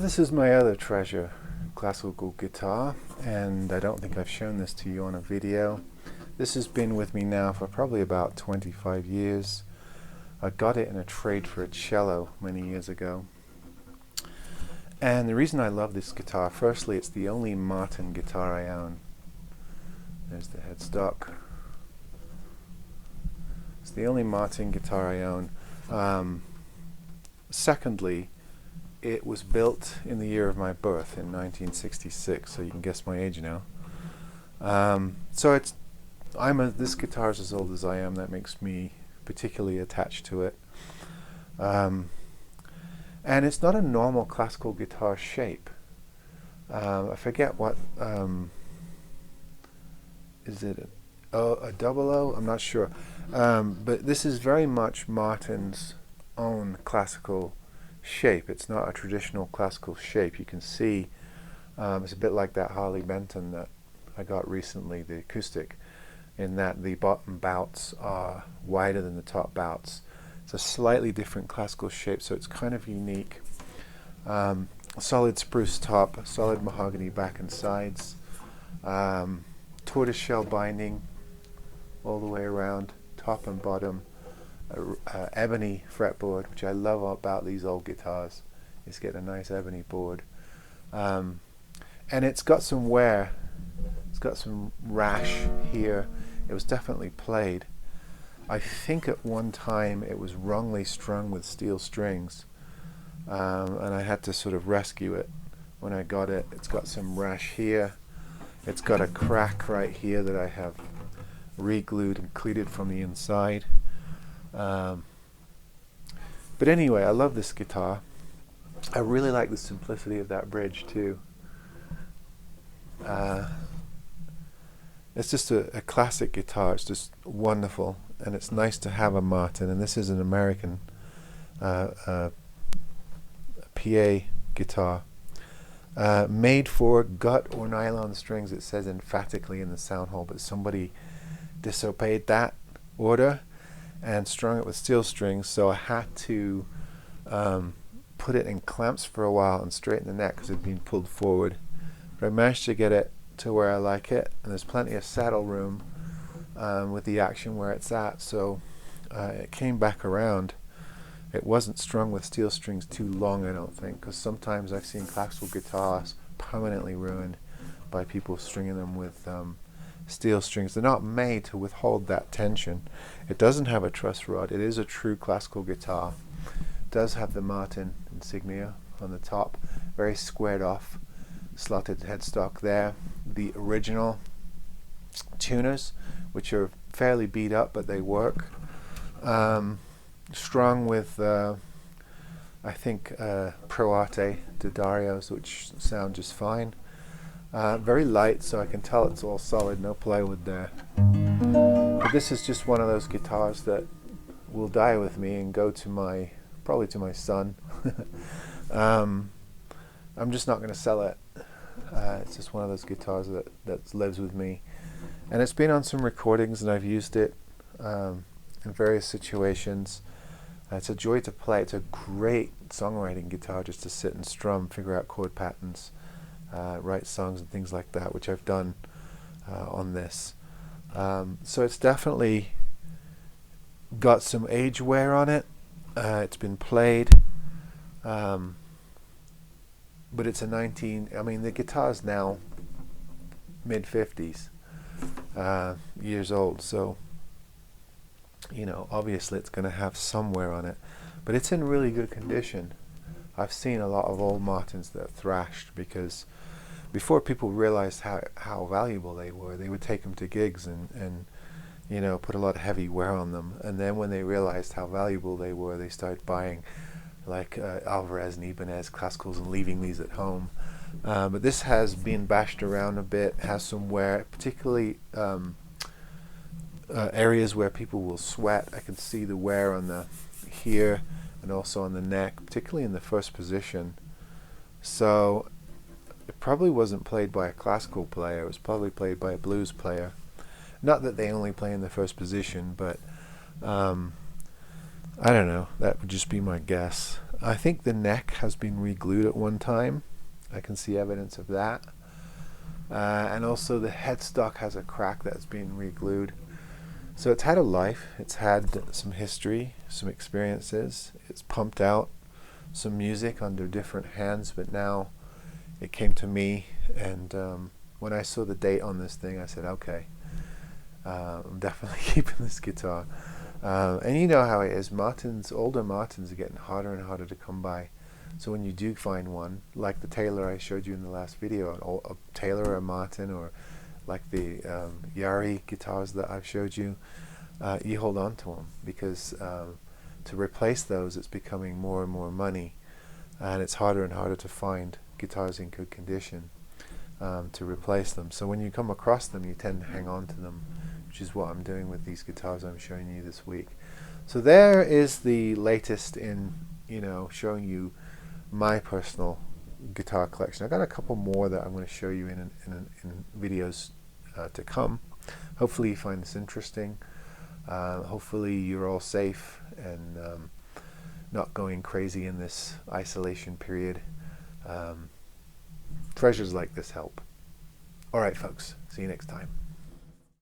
this is my other treasure, classical guitar, and I don't think I've shown this to you on a video. This has been with me now for probably about 25 years. I got it in a trade for a cello many years ago. And the reason I love this guitar, firstly, it's the only Martin guitar I own. There's the headstock. It's the only Martin guitar I own. Secondly, it was built in the year of my birth in 1966, so you can guess my age now. This guitar is as old as I am. That makes me particularly attached to it. And it's not a normal classical guitar shape. I forget what, is it a double O? I'm not sure. But this is very much Martin's own classical shape. It's not a traditional classical shape. You can see it's a bit like that Harley Benton that I got recently, the acoustic, in that the bottom bouts are wider than the top bouts. It's a slightly different classical shape, so it's kind of unique. Solid spruce top, solid mahogany back and sides, tortoiseshell binding all the way around, top and bottom. Ebony fretboard, which I love about these old guitars, is getting a nice ebony board. And it's got some wear. It's got some rash here. It was definitely played. I think at one time it was wrongly strung with steel strings, and I had to sort of rescue it when I got it. It's got some rash here. It's got a crack right here that I have re-glued and cleated from the inside. But anyway, I love this guitar. I really like the simplicity of that bridge too. It's just a classic guitar. It's just wonderful, and it's nice to have a Martin. And this is an American PA guitar, made for gut or nylon strings. It says emphatically in the sound hole, but somebody disobeyed that order and strung it with steel strings, so I had to put it in clamps for a while and straighten the neck because it had been pulled forward. But I managed to get it to where I like it, and there's plenty of saddle room with the action where it's at, so it came back around. It wasn't strung with steel strings too long, I don't think, because sometimes I've seen classical guitars permanently ruined by people stringing them with steel strings. They're not made to withhold that tension. It doesn't have a truss rod. It is a true classical guitar. It does have the Martin insignia on the top, very squared off slotted headstock there. The original tuners, which are fairly beat up, but they work. Strung with I think Pro Arte D'Adarios, which sound just fine. Very light, so I can tell it's all solid, no plywood there. But this is just one of those guitars that will die with me and go to probably to my son. I'm just not going to sell it. It's just one of those guitars that lives with me. And it's been on some recordings, and I've used it in various situations. It's a joy to play. It's a great songwriting guitar just to sit and strum, figure out chord patterns, write songs and things like that, which I've done on this. So it's definitely got some age wear on it. It's been played, but it's the guitar's now mid-50s years old, so obviously it's going to have some wear on it, but it's in really good condition. I've seen a lot of old Martins that thrashed because before people realized how valuable they were, they would take them to gigs and put a lot of heavy wear on them. And then when they realized how valuable they were, they started buying like Alvarez and Ibanez classicals and leaving these at home. But this has been bashed around a bit, has some wear, particularly areas where people will sweat. I can see the wear on here and also on the neck, particularly in the first position. So it probably wasn't played by a classical player. It was probably played by a blues player. Not that they only play in the first position, but I don't know. That would just be my guess. I think the neck has been re-glued at one time. I can see evidence of that. And also the headstock has a crack that's been re-glued. So it's had a life, it's had some history, some experiences, it's pumped out some music under different hands, but now it came to me, and when I saw the date on this thing, I said, okay, I'm definitely keeping this guitar. And you know how it is, older Martins are getting harder and harder to come by. So when you do find one, like the Taylor I showed you in the last video, a Taylor or a Martin, or like the Yari guitars that I've showed you, you hold on to them, because to replace those, it's becoming more and more money, and it's harder and harder to find guitars in good condition to replace them. So when you come across them, you tend to hang on to them, which is what I'm doing with these guitars I'm showing you this week. So there is the latest in, showing you my personal guitar collection. I've got a couple more that I'm going to show you in videos to come. Hopefully you find this interesting. Hopefully you're all safe and not going crazy in this isolation period. Treasures like this help. Alright folks, see you next time.